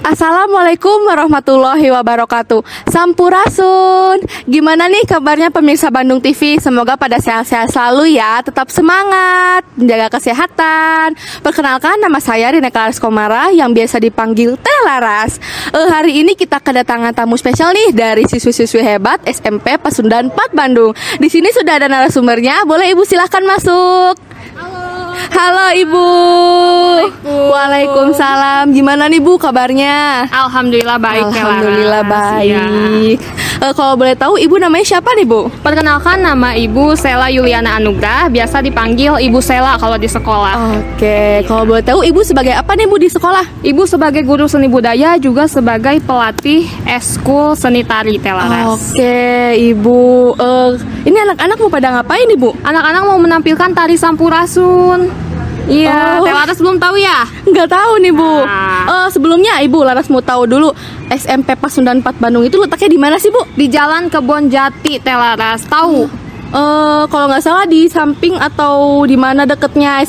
Assalamualaikum warahmatullahi wabarakatuh. Sampurasun. Gimana nih kabarnya pemirsa Bandung TV? Semoga pada sehat-sehat selalu ya. Tetap semangat, menjaga kesehatan. Perkenalkan, nama saya Rina Laras Komara yang biasa dipanggil Teh Laras. Hari ini kita kedatangan tamu spesial nih dari siswi-siswi hebat SMP Pasundan 4 Bandung. Di sini sudah ada narasumbernya. Boleh Ibu silahkan masuk. Halo Ibu. Waalaikumsalam. Gimana nih Bu kabarnya? Alhamdulillah baik. Alhamdulillah baik. Kalau boleh tahu Ibu namanya siapa nih Bu? Perkenalkan, nama Ibu Sela Yuliana Anugrah, biasa dipanggil Ibu Sela kalau di sekolah. Oke, kalau boleh tahu Ibu sebagai apa nih Bu di sekolah? Ibu sebagai guru seni budaya, juga sebagai pelatih eskul seni tari Teh Laras. Oke Ibu, ini anak-anak mau pada ngapain Ibu? Anak-anak mau menampilkan tari Sampurasun. Iya, Teh Laras belum tahu ya? Nggak tahu nih Bu. Nah. Sebelumnya Ibu Laras mau tahu dulu, SMP Pasundan 4 Bandung itu letaknya di mana sih Bu? Di Jalan Kebon Jati Teh Laras. Tahu? Kalau nggak salah di samping atau di mana deketnya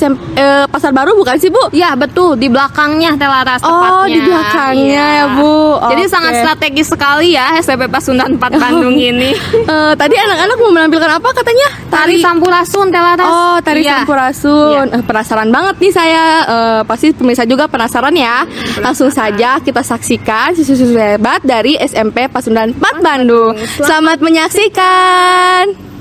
Pasar Baru bukan sih Bu? Ya betul, di belakangnya Teh Laras tepatnya. Oh, di belakangnya ya Bu. Jadi Oke. sangat strategis sekali ya SMP Pasundan 4 Bandung ini. Tadi anak-anak mau menampilkan apa katanya? Tari Sampurasun Teh Laras. Oh, tari Iya. Sampurasun. Iya. Penasaran banget nih saya. Pasti pemirsa juga penasaran ya. Langsung saja kita saksikan siswi-siswi hebat dari SMP Pasundan 4 Bandung. Selamat menyaksikan.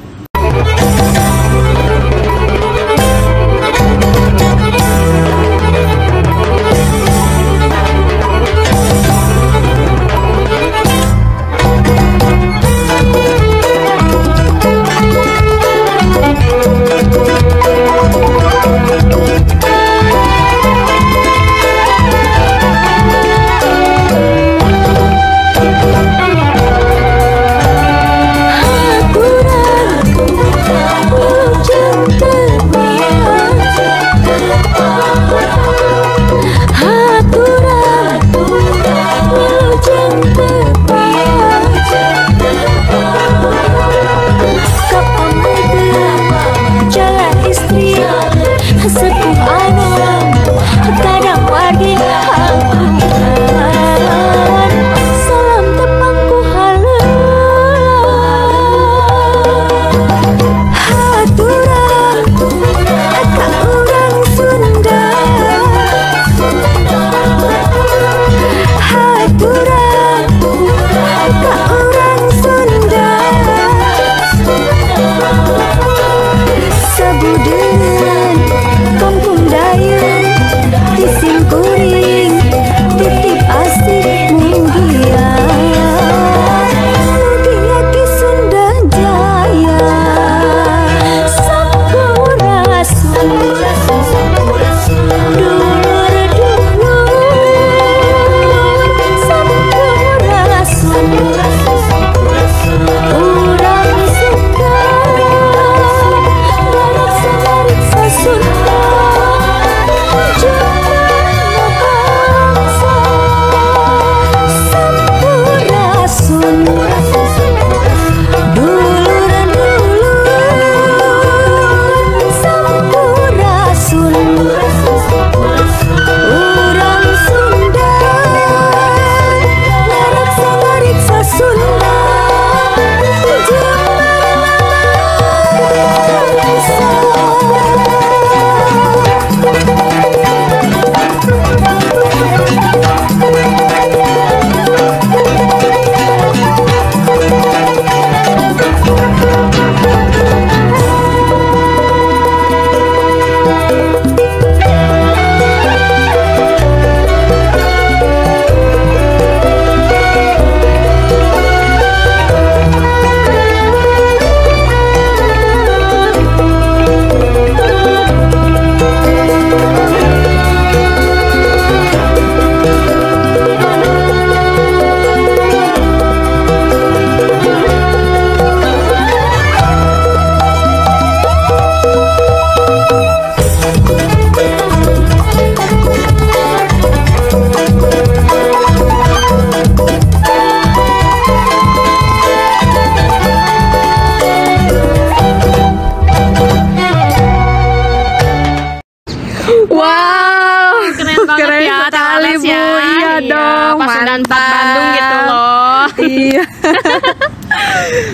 Pasundan 4 Bandung gitu loh. Iya.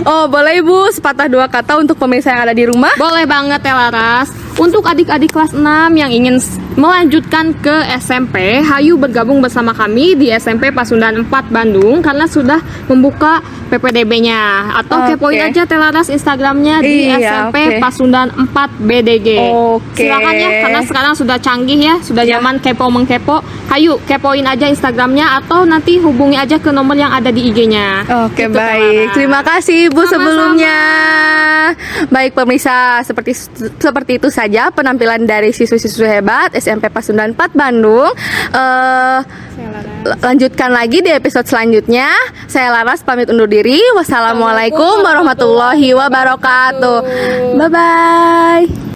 Oh, boleh Ibu sepatah dua kata untuk pemirsa yang ada di rumah? Boleh banget ya Laras. Untuk adik-adik kelas 6 yang ingin melanjutkan ke SMP, hayu bergabung bersama kami di SMP Pasundan 4 Bandung karena sudah membuka PPDB-nya. Atau kepoin aja Telaras Instagramnya di SMP Pasundan 4 BDG. Silakan ya, karena sekarang sudah canggih ya, sudah zaman kepo mengkepo. Hayu kepoin aja Instagramnya atau nanti hubungi aja ke nomor yang ada di IG-nya. Oke, Gitu, baik. Telaras. Terima kasih Ibu Sama-sama. sebelumnya. Baik pemirsa, seperti itu saja penampilan dari siswa-siswa hebat SMP Pasundan 4 Bandung. Lanjutkan lagi di episode selanjutnya. Saya Laras pamit undur diri. Wassalamualaikum warahmatullahi wabarakatuh. Bye bye.